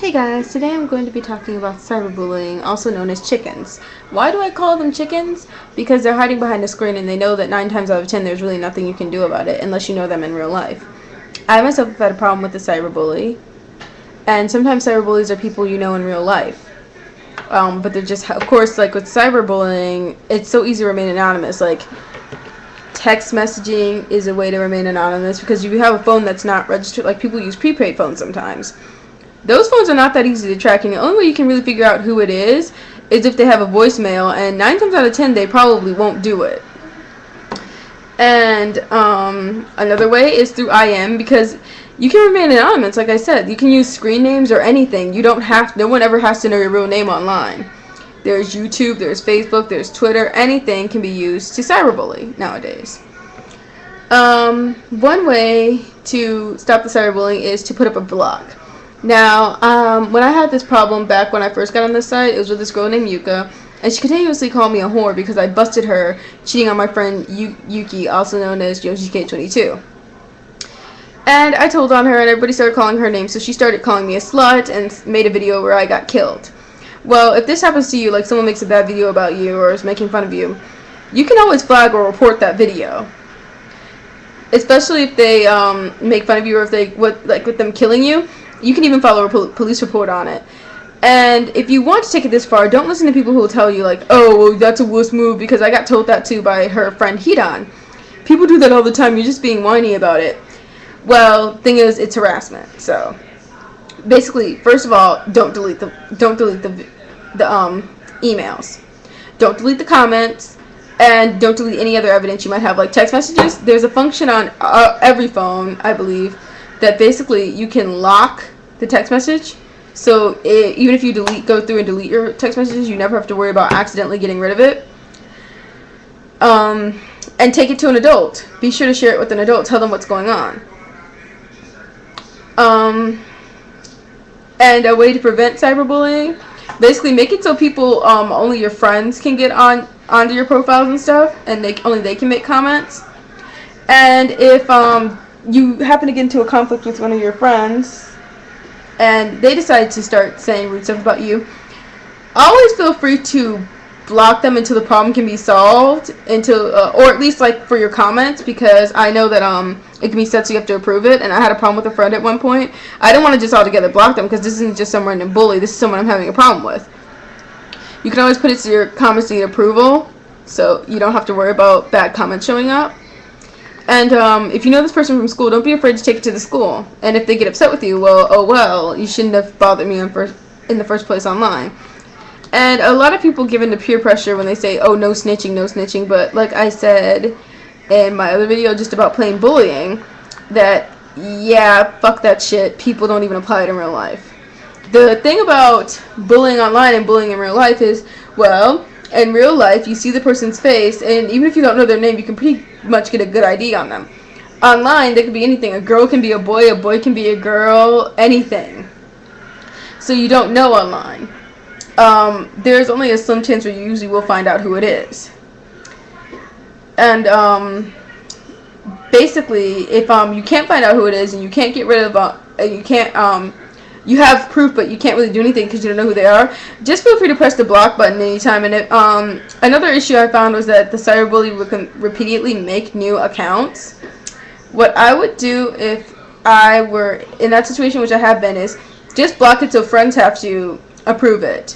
Hey guys, today I'm going to be talking about cyberbullying, also known as chickens. Why do I call them chickens? Because they're hiding behind a screen and they know that 9 times out of 10 there's really nothing you can do about it unless you know them in real life. I myself have had a problem with the cyberbully, and sometimes cyberbullies are people you know in real life. But they're just, of course, like with cyberbullying, it's so easy to remain anonymous. Like, text messaging is a way to remain anonymous because you have a phone that's not registered. Like, people use prepaid phones sometimes. Those phones are not that easy to track, and the only way you can really figure out who it is if they have a voicemail, and 9 times out of 10 they probably won't do it. And another way is through IM, because you can remain anonymous. Like I said, you can use screen names or anything. No one ever has to know your real name online. There's YouTube, there's Facebook, there's Twitter. Anything can be used to cyberbully nowadays. One way to stop the cyberbullying is to put up a block. Now, when I had this problem back when I first got on this site, it was with this girl named Yuka, and she continuously called me a whore because I busted her cheating on my friend Yuki, also known as YoshiK22. And I told on her, and everybody started calling her name, so she started calling me a slut and made a video where I got killed. Well, if this happens to you, like someone makes a bad video about you or is making fun of you, you can always flag or report that video. Especially if they make fun of you, or if they with them killing you. You can even file a police report on it. And if you want to take it this far, don't listen to people who will tell you, like, oh, well, that's a wuss move, because I got told that too by her friend Hidan. People do that all the time. You're just being whiny about it. Well, thing is, it's harassment. So, basically, first of all, don't delete the emails. Don't delete the comments, and don't delete any other evidence you might have, like text messages. There's a function on every phone, I believe, that basically you can lock the text message, so even if you go through and delete your text messages, you never have to worry about accidentally getting rid of it. And take it to an adult. Be sure to share it with an adult. Tell them what's going on. And a way to prevent cyberbullying, basically make it so people, only your friends can get onto your profiles and stuff, and only they can make comments. And if you happen to get into a conflict with one of your friends and they decide to start saying rude stuff about you, always feel free to block them until the problem can be solved, or at least like for your comments, because I know that it can be set so you have to approve it, and I had a problem with a friend at one point. I don't want to just altogether block them, because this isn't just some random bully, this is someone I'm having a problem with. You can always put it to your comments to get approval, so you don't have to worry about bad comments showing up. And if you know this person from school, don't be afraid to take it to the school. And if they get upset with you, well, oh well, you shouldn't have bothered me in the first place online. And a lot of people give in to peer pressure when they say, oh, no snitching, no snitching. But like I said in my other video just about plain bullying, that, yeah, fuck that shit. People don't even apply it in real life. The thing about bullying online and bullying in real life is, well, in real life, you see the person's face, and even if you don't know their name, you can pretty much get a good ID on them. Online, there could be anything. A girl can be a boy can be a girl, anything. So you don't know online. There's only a slim chance where you usually will find out who it is. And basically, if you can't find out who it is, and you can't get rid of, you have proof, but you can't really do anything because you don't know who they are, just feel free to press the block button anytime. And another issue I found was that the cyberbully would repeatedly make new accounts. What I would do if I were in that situation, which I have been, is just block it so friends have to approve it.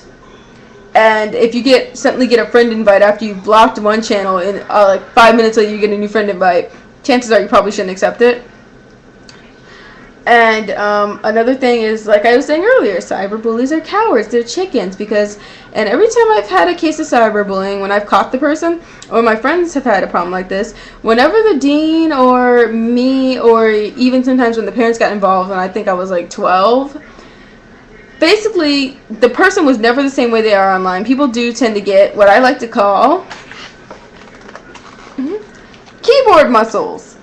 And if you suddenly get a friend invite after you've blocked one channel, and like 5 minutes later you get a new friend invite, chances are you probably shouldn't accept it. And another thing is, like I was saying earlier, cyberbullies are cowards. They're chickens, and every time I've had a case of cyberbullying, when I've caught the person, or my friends have had a problem like this, whenever the dean or me, or even sometimes when the parents got involved, when I think I was like 12, basically the person was never the same way they are online. People do tend to get what I like to call keyboard muscles.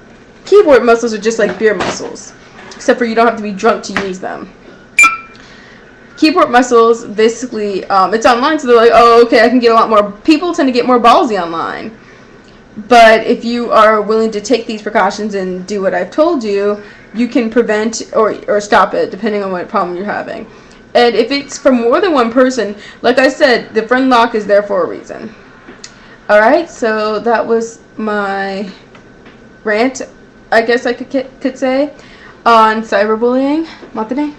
Keyboard muscles are just like beer muscles, except for you don't have to be drunk to use them. Keyboard muscles, basically, it's online, so they're like, oh, okay, I can get a lot more. People tend to get more ballsy online. But if you are willing to take these precautions and do what I've told you, you can prevent or stop it, depending on what problem you're having. And if it's for more than one person, like I said, the friend lock is there for a reason. Alright, so that was my rant, I guess I could say, on cyberbullying. Matane?